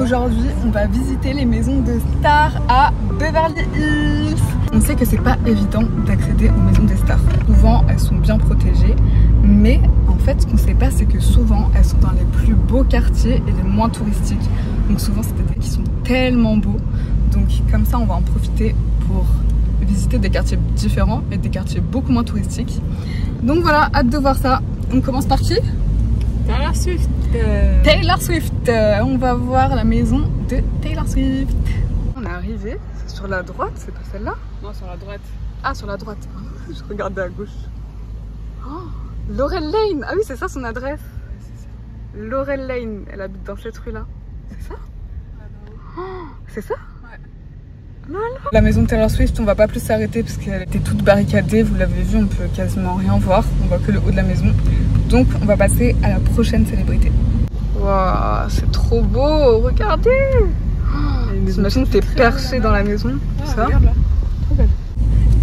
Aujourd'hui, on va visiter les maisons de stars à Beverly Hills. On sait que c'est pas évident d'accéder aux maisons des stars. Souvent, elles sont bien protégées, mais en fait, ce qu'on sait pas, c'est que souvent, elles sont dans les plus beaux quartiers et les moins touristiques. Donc souvent, c'est des quartiers qui sont tellement beaux. Donc comme ça, on va en profiter pour visiter des quartiers différents et des quartiers beaucoup moins touristiques. Donc voilà, hâte de voir ça. On commence par qui ? Taylor Swift. Taylor Swift. On va voir la maison de Taylor Swift. On est arrivé, c'est sur la droite, c'est pas celle-là? Non, sur la droite. Ah, sur la droite. Je regardais à gauche. Oh, Laurel Lane. Ah oui, c'est ça son adresse. Laurel Lane, elle habite dans cette rue-là. C'est ça? Oh, c'est ça? Ouais. La maison de Taylor Swift, on va pas plus s'arrêter parce qu'elle était toute barricadée. Vous l'avez vu, on peut quasiment rien voir. On voit que le haut de la maison. Donc on va passer à la prochaine célébrité. Waouh, c'est trop beau, regardez. J'imagine que t'es perché dans la maison. Ah, ça. Regarde là. Trop belle.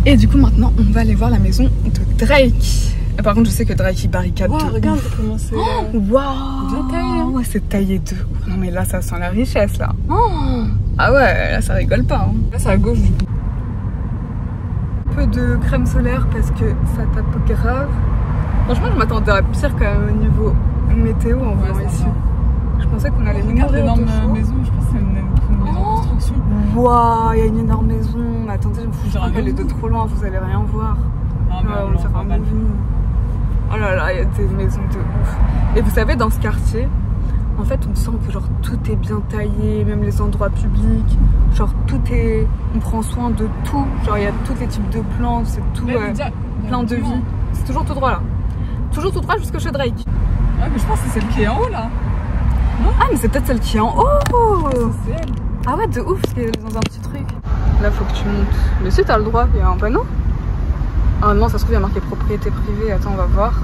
Et du coup maintenant on va aller voir la maison de Drake. Et par contre je sais que Drake il barricade. Wow, de regarde ouf. comment c'est. Waouh, bien taillé. Ouais, c'est taillé de ouf. Non mais là ça sent la richesse là. Oh. Ah ouais, là ça rigole pas. Hein. Là c'est à gauche du coup. Un peu de crème solaire parce que ça tape grave. Franchement je m'attendais à pire quand même au niveau météo en voyant ici. Je pensais qu'on allait Regarde mourir de l'énorme chaud. maison, je pense que c'est une maison en construction. Waouh, il y a une énorme maison. Mais attendez, je Genre crois qu'elle est de trop loin, vous allez rien voir. Ah, mais On va faire un mal. movie. Oh là là, il y a des maisons de ouf. Et vous savez, dans ce quartier, en fait, on sent que genre tout est bien taillé, même les endroits publics. Genre tout est, on prend soin de tout. Genre il y a tous les types de plantes, c'est tout plein de vie. C'est toujours tout droit là. Toujours tout droit jusque chez Drake. Ouais, mais je pense que c'est celle qui est en haut là. Ah mais c'est peut-être celle qui est en haut. C'est elle. Ah ouais, de ouf, parce qu'elle est dans un petit truc. Là, faut que tu montes. Mais si, t'as le droit, il y a un panneau. Ah non, ça se trouve, il y a marqué propriété privée. Attends, on va voir.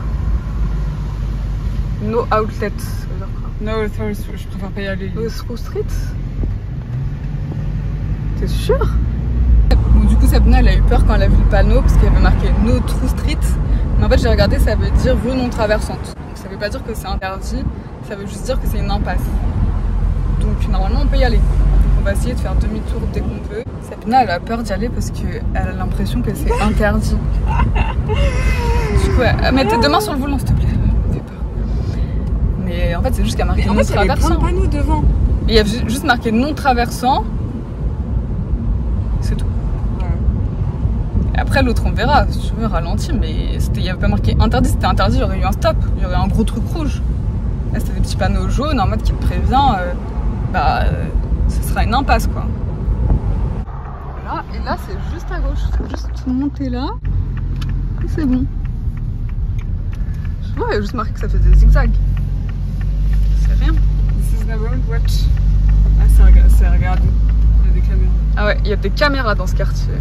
No outlet. Ça veut dire quoi? No, je préfère pas y aller. No through street. T'es sûr? Bon, du coup, Sabina, elle a eu peur quand elle a vu le panneau parce qu'il y avait marqué No through street. Mais en fait, j'ai regardé, ça veut dire rue non traversante. Donc, ça veut pas dire que c'est interdit, ça veut juste dire que c'est une impasse. Donc, normalement, on peut y aller. On va essayer de faire demi-tour dès qu'on peut. Sabina, elle a peur d'y aller parce qu'elle a l'impression que c'est interdit. Du coup, mets tes deux mains sur le volant, s'il te plaît. Fais peur. Mais en fait, c'est juste qu'il y a marqué non traversant. Il y avait plein de panneaux devant. Et il y a juste marqué non traversant. C'est tout. Et après, l'autre, on verra. Si tu veux, ralenti. Mais il n'y avait pas marqué interdit. C'était interdit, il y aurait eu un stop. Il y aurait un gros truc rouge. Là, c'était des petits panneaux jaunes en mode qui te prévient. Ce sera une impasse quoi. Voilà, et là c'est juste à gauche, c'est juste monter là et c'est bon. Je vois, il y a juste marqué que ça fait des zigzags. C'est rien. This is never watch. Ah, c'est regarde. Il y a des caméras. Ah ouais, il y a des caméras dans ce quartier.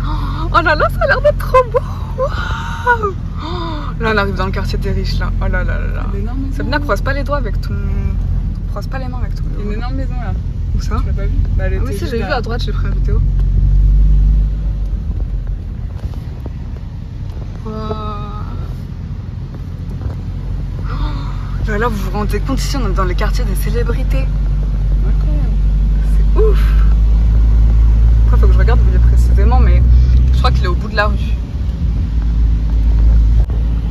Oh là là, ça a l'air d'être trop beau. Wow. Là on arrive dans le quartier des riches là. Oh là là là là. Sabina, croise pas les doigts avec ton... Croise pas les mains avec ton... Il y a une énorme maison là. Où ça? Tu l'as pas vu? Bah, Ah oui, si, j'ai vu à droite, j'ai pris une vidéo. Wow. Oh, là, vous vous rendez compte, ici, on est dans les quartiers des célébrités. Incroyable. C'est ouf. Après, faut que je regarde, vous voyez précisément, mais je crois qu'il est au bout de la rue.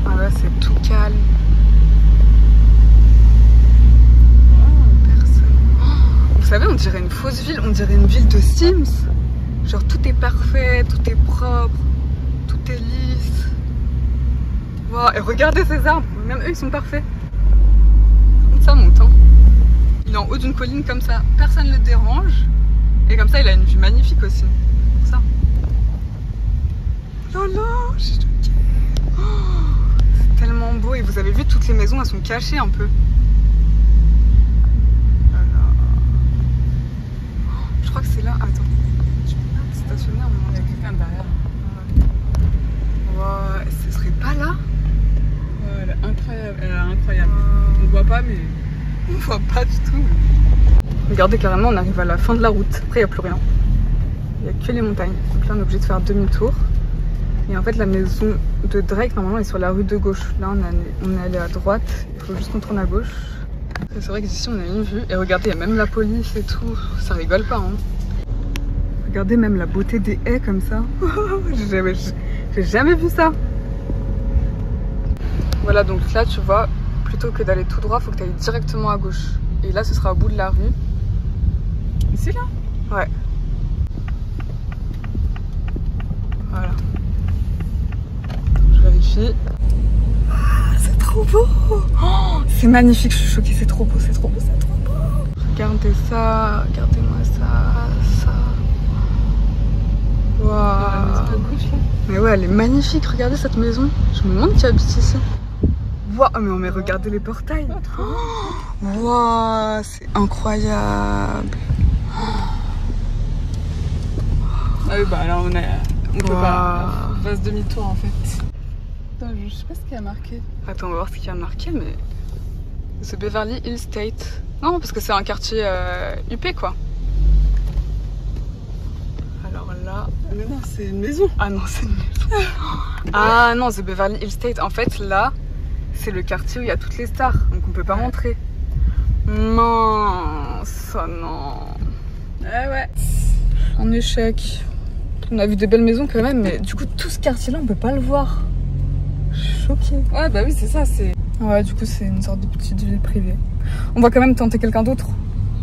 Ah là, c'est tout calme. Vous savez, on dirait une fausse ville, on dirait une ville de Sims. Genre tout est parfait, tout est propre, tout est lisse. Wow, et regardez ces arbres, même eux ils sont parfaits. Ça monte, hein. Il est en haut d'une colline comme ça, personne ne le dérange. Et comme ça, il a une vue magnifique aussi. Ça. Oh là, j'ai choqué. Oh, c'est tellement beau. Et vous avez vu, toutes les maisons, elles sont cachées un peu. Je crois que c'est là. Attends. Je peux pas stationner à un moment. Il y a quelqu'un derrière. Ouais, ce serait pas là? Ouais, elle est incroyable. Elle est incroyable. On voit pas, mais. On voit pas du tout. Regardez, carrément, on arrive à la fin de la route. Après, il n'y a plus rien. Il n'y a que les montagnes. Donc là, on est obligé de faire demi-tour. Et en fait, la maison de Drake, normalement, est sur la rue de gauche. Là, on est allé à droite. Il faut juste qu'on tourne à gauche. C'est vrai qu'ici on a une vue. Et regardez, il y a même la police et tout. Ça rigole pas, hein. Regardez même la beauté des haies comme ça. J'ai jamais vu ça. Voilà, donc là tu vois, plutôt que d'aller tout droit, faut que tu ailles directement à gauche. Et là ce sera au bout de la rue. Ici là? Ouais. Voilà. Je vérifie. Ah, c'est trop beau. Oh, c'est magnifique, je suis choquée, c'est trop beau, c'est trop beau, c'est trop beau. Regardez ça, regardez-moi ça, ça. Waouh. Mais ouais, elle est magnifique, regardez cette maison. Je me demande qui habite ici. Waouh, mais regardez les portails. Waouh, c'est incroyable. Ah oui, bah là on peut pas. On fasse demi-tour en fait. Attends, je sais pas ce qu'il y a marqué. Attends, on va voir ce qu'il y a marqué, mais. C'est Beverly Hills State. Non, parce que c'est un quartier UP quoi. Alors là. Mais non, c'est une maison. Ah non, c'est une maison. Ah non, c'est Beverly Hills State. En fait, là, c'est le quartier où il y a toutes les stars. Donc on peut pas rentrer. Non, ça non. Ah ouais. En échec. On a vu des belles maisons quand même, mais du coup, tout ce quartier-là, on peut pas le voir. Je suis choquée. Ouais, bah oui, c'est ça, c'est. Ouais, du coup, c'est une sorte de petite ville privée. On va quand même tenter quelqu'un d'autre.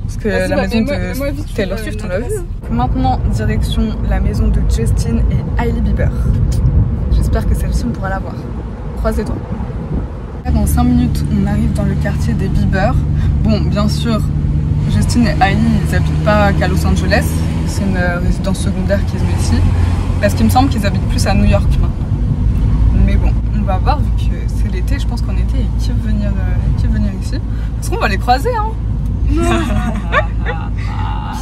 Parce que la maison de Taylor Swift, on l'a vu. Maintenant, direction la maison de Justin et Hailey Bieber. J'espère que celle-ci, on pourra la voir. Croise les doigts. Dans 5 minutes, on arrive dans le quartier des Bieber. Bon, bien sûr, Justin et Hailey, ils habitent pas qu'à Los Angeles. C'est une résidence secondaire qu'ils ont ici. Parce qu'il me semble qu'ils habitent plus à New York maintenant. Mais bon, on va voir, vu que c'est l'été, je pense qu'en été, ils kiffent venir ici. Parce qu'on va les croiser, hein.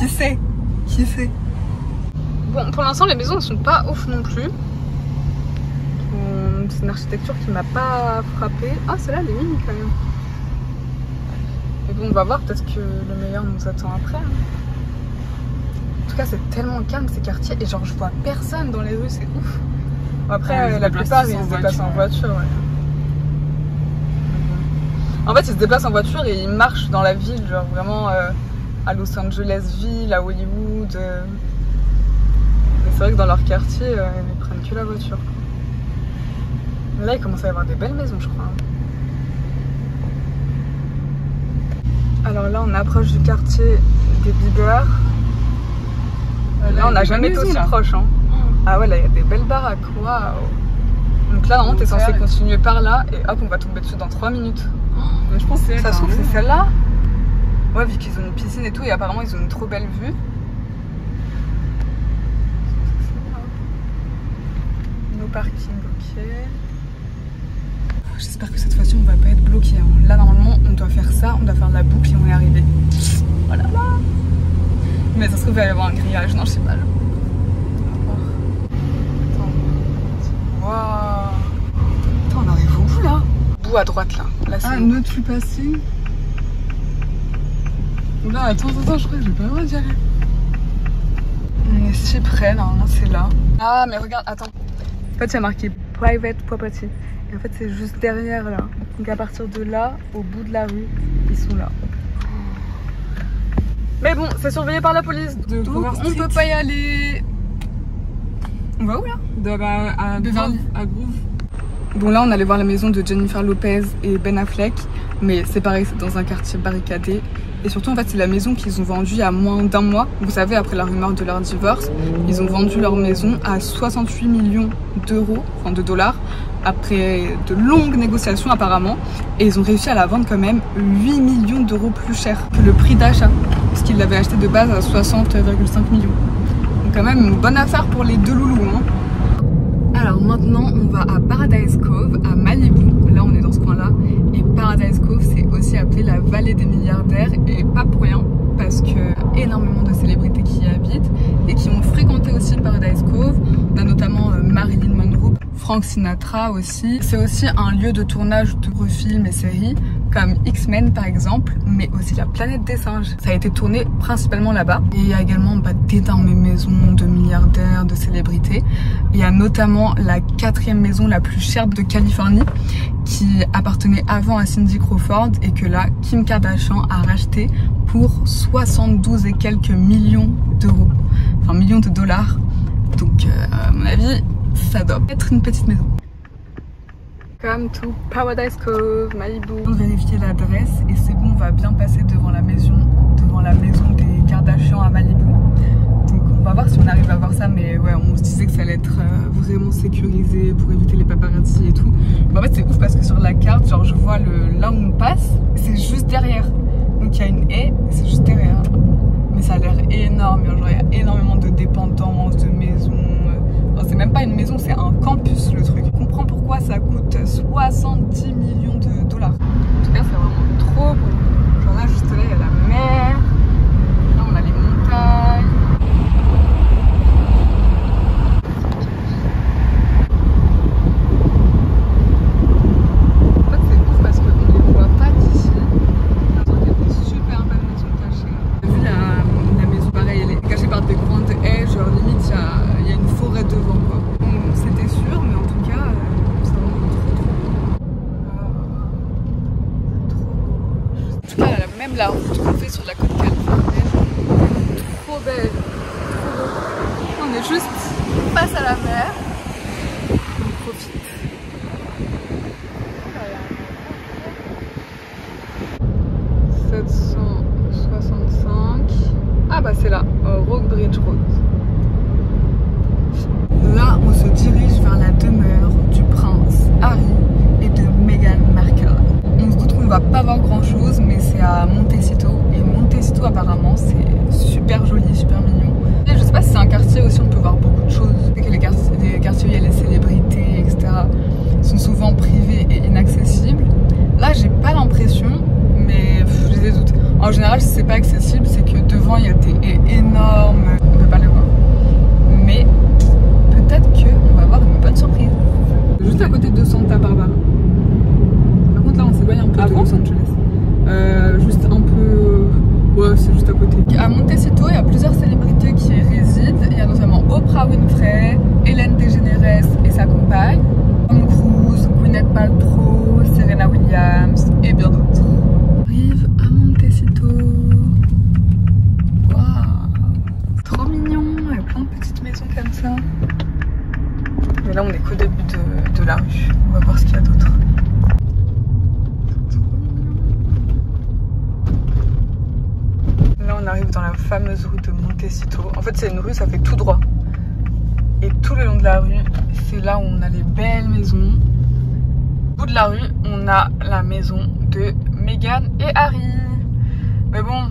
Qui sait? Qui sait? Bon, pour l'instant, les maisons ne sont pas ouf non plus. C'est une architecture qui m'a pas frappée. Ah, celle-là, elle est mini quand même. Mais bon, on va voir, peut-être que le meilleur nous attend après. Hein. En tout cas, c'est tellement calme ces quartiers. Et genre, je vois personne dans les rues, c'est ouf. Après, la plupart, ils se déplacent en voiture. Ouais. En fait, ils se déplacent en voiture et ils marchent dans la ville, genre vraiment à Los Angeles ville, à Hollywood. Mais c'est vrai que dans leur quartier, ils prennent que la voiture. Là, il commence à y avoir des belles maisons, je crois. Alors là, on approche du quartier des Bieber. Là, on n'a jamais été aussi proche. Hein. Ah ouais, là, il y a des belles baraques. Waouh! Donc là, normalement, t'es censé continuer par là et hop, on va tomber dessus dans 3 minutes. Je pense que ça se trouve, c'est celle-là. Ouais, vu qu'ils ont une piscine et tout, et apparemment, ils ont une trop belle vue. No parking, ok. J'espère que cette fois-ci, on va pas être bloqué. Hein. Là, normalement, on doit faire ça, on doit faire la boucle et on est arrivé. Voilà. Mais ça se trouve, il va y avoir un grillage. Non, je sais pas. Là. Waouh. Attends, on arrive au bout là. Au bout à droite là. Là ah, no true passing. Oula, attends, je crois que j'ai pas le droit d'y aller. On est si près, normalement c'est là. Ah, mais regarde, attends. En fait, il y a marqué private property. Et en fait, c'est juste derrière là. Donc à partir de là, au bout de la rue, ils sont là. Mais bon, c'est surveillé par la police. Donc on peut pas y aller. On va où là? À Beverly, à Groove. Bon là on allait voir la maison de Jennifer Lopez et Ben Affleck. Mais c'est pareil, c'est dans un quartier barricadé. Et surtout en fait c'est la maison qu'ils ont vendue il y a moins d'1 mois. Vous savez, après la rumeur de leur divorce, ils ont vendu leur maison à 68 millions d'euros, enfin de dollars, après de longues négociations apparemment. Et ils ont réussi à la vendre quand même 8 millions d'euros plus cher que le prix d'achat. Parce qu'ils l'avaient acheté de base à 60,5 millions. Donc quand même une bonne affaire pour les deux loulous. Hein. Alors maintenant on va à Paradise Cove, à Malibu. Là on est dans ce coin là. Et Paradise Cove c'est aussi appelé la vallée des milliardaires. Et pas pour rien, parce que énormément de célébrités qui y habitent et qui ont fréquenté aussi Paradise Cove. On a notamment Marilyn Monroe, Frank Sinatra aussi. C'est aussi un lieu de tournage de films et séries comme X-Men par exemple, mais aussi la planète des singes. Ça a été tourné principalement là-bas. Et il y a également d'énormes maisons de milliardaires, de célébrités. Il y a notamment la 4e maison la plus chère de Californie qui appartenait avant à Cindy Crawford et que là Kim Kardashian a racheté pour 72 et quelques millions d'euros, enfin millions de dollars. Donc à mon avis ça doit être une petite maison. Come to Paradise Cove, Malibu. On va vérifier l'adresse et c'est bon, on va bien passer devant la maison des Kardashian à Malibu. Donc on va voir si on arrive à voir ça, mais ouais, on se disait que ça allait être vraiment sécurisé pour éviter les paparazzi et tout. Mais en fait c'est ouf parce que sur la carte, genre je vois là où on passe, c'est juste derrière. Donc il y a une haie, c'est juste derrière. Mais ça a l'air énorme, genre il y a énormément de dépendances, de maisons. C'est même pas une maison, c'est un campus le truc. On comprend pourquoi ça coûte 70 millions de dollars. En tout cas, c'est vraiment trop beau. Genre là, juste là, il y a la mer. Là, on a les montagnes. En fait, c'est ouf parce qu'on les voit pas d'ici. Il y a des super belles maisons cachées. J'ai vu la maison, pareil, elle est cachée par des grandes haies. Genre limite, il y a une forêt devant quoi. C'était sûr, mais en tout cas, ça va trop beau. En tout cas, même la route qu'on fait sur la côte californienne, trop belle, trop beau. On est juste face à la mer, on profite. Voilà. 765. Ah bah c'est là, Rockbridge Road. Là, on se dirige vers la demeure du prince Harry et de Meghan Markle. On se doute qu'on va pas voir grand chose, mais c'est à Montecito. Et Montecito, apparemment, c'est super joli, super mignon. Et je sais pas si c'est un quartier aussi, on peut voir beaucoup de choses. Que les quartiers où il y a les célébrités, etc., sont souvent privés et inaccessibles. Là, j'ai pas l'impression, mais j'ai des doutes. En général, si c'est pas accessible, c'est que devant, il y a des haies énormes. On peut pas les voir. Mais peut-être qu'on va avoir une bonne surprise. Juste à côté de Santa Barbara. Par contre là on s'éloigne un peu de Los Angeles. Juste un peu... Ouais, c'est juste à côté. À Montecito, il y a plusieurs célébrités qui y résident. Il y a notamment Oprah Winfrey, Ellen DeGeneres et sa compagne, Tom Cruise, Gwyneth Paltrow, Serena Williams et bien d'autres. On arrive à Montecito. Waouh, trop mignon, il y a plein de petites maisons comme ça. Mais là on est qu'au début de la rue, on va voir ce qu'il y a d'autre. Là on arrive dans la fameuse rue de Montecito. En fait c'est une rue, ça fait tout droit. Et tout le long de la rue, c'est là où on a les belles maisons. Au bout de la rue, on a la maison de Meghan et Harry. Mais bon,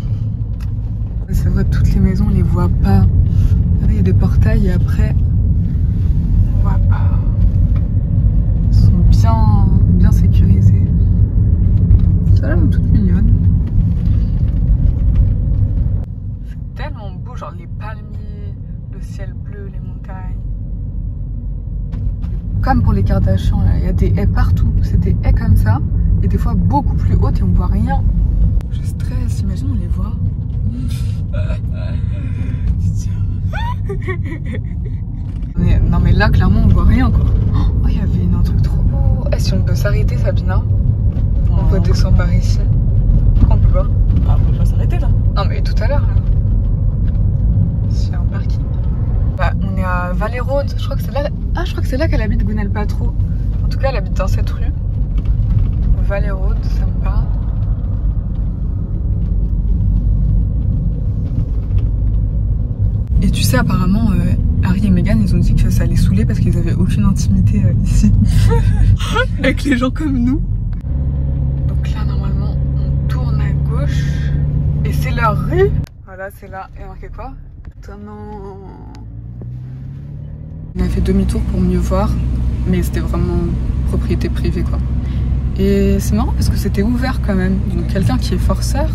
c'est vrai, toutes les maisons on les voit pas. Il y a des portails et après... on voit pas. Ils sont bien sécurisés. Ça a l'air toute mignonne. C'est tellement beau, genre les palmiers, le ciel bleu, les montagnes. Comme pour les Kardashian, il y a des haies partout. C'est des haies comme ça, et des fois beaucoup plus hautes et on voit rien. Je stresse, imagine on les voit. Non mais là clairement on voit rien quoi. Oh il y avait un truc trop beau. Si on peut s'arrêter Sabina, on peut descendre par ici. Pourquoi on peut pas? Ah, on peut pas s'arrêter là. Non mais tout à l'heure là. C'est un parking. Bah on est à Valley Road, je crois que c'est là. Ah je crois que c'est là qu'elle habite Gwyneth Paltrow. En tout cas elle habite dans cette rue. Valley Road, ça me parle. Et tu sais apparemment Harry et Meghan ils ont dit que ça allait saouler parce qu'ils avaient aucune intimité ici avec les gens comme nous. Donc là normalement on tourne à gauche et c'est leur rue. Voilà c'est là, et marqué quoi? Étonnant. On a fait demi-tour pour mieux voir, mais c'était vraiment propriété privée quoi. Et c'est marrant parce que c'était ouvert quand même, donc quelqu'un qui est forceur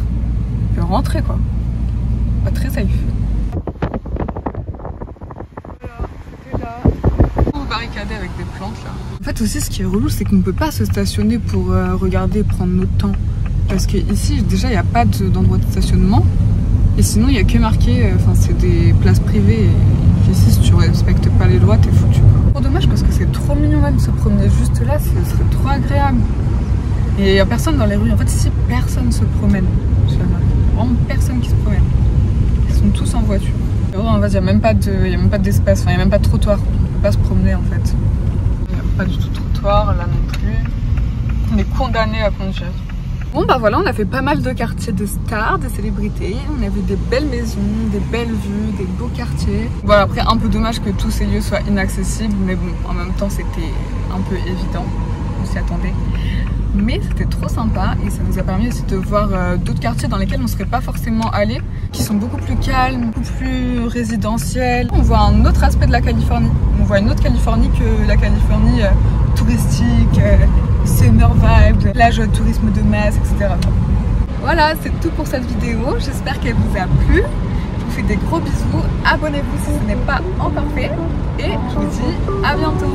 peut rentrer quoi. Pas très safe. Barricadé avec des plantes là. En fait aussi ce qui est relou c'est qu'on ne peut pas se stationner pour regarder, prendre notre temps. parce que ici déjà il n'y a pas d'endroit de stationnement et sinon il n'y a que marqué, enfin c'est des places privées et ici si tu respectes pas les lois t'es foutu. Trop dommage parce que c'est trop mignon même se promener juste là, ce serait trop agréable. Et il n'y a personne dans les rues, en fait ici personne se promène, vraiment personne qui se promène. Ils sont tous en voiture. Et en fait il n'y a même pas d'espace, enfin il n'y a même pas de trottoir, on peut pas se promener en fait. Il n'y a pas du tout de trottoir là non plus. On est condamné à conduire. Bon bah voilà, on a fait pas mal de quartiers de stars, de célébrités. On a vu des belles maisons, des belles vues, des beaux quartiers. Voilà, après un peu dommage que tous ces lieux soient inaccessibles, mais bon, en même temps c'était un peu évident, on s'y attendait. Mais c'était trop sympa et ça nous a permis aussi de voir d'autres quartiers dans lesquels on ne serait pas forcément allé, qui sont beaucoup plus calmes, beaucoup plus résidentiels. On voit un autre aspect de la Californie. On voit une autre Californie que la Californie touristique, summer vibes, plage tourisme de masse, etc. Voilà, c'est tout pour cette vidéo. J'espère qu'elle vous a plu. Je vous fais des gros bisous. Abonnez-vous si ce n'est pas encore fait. Et je vous dis à bientôt.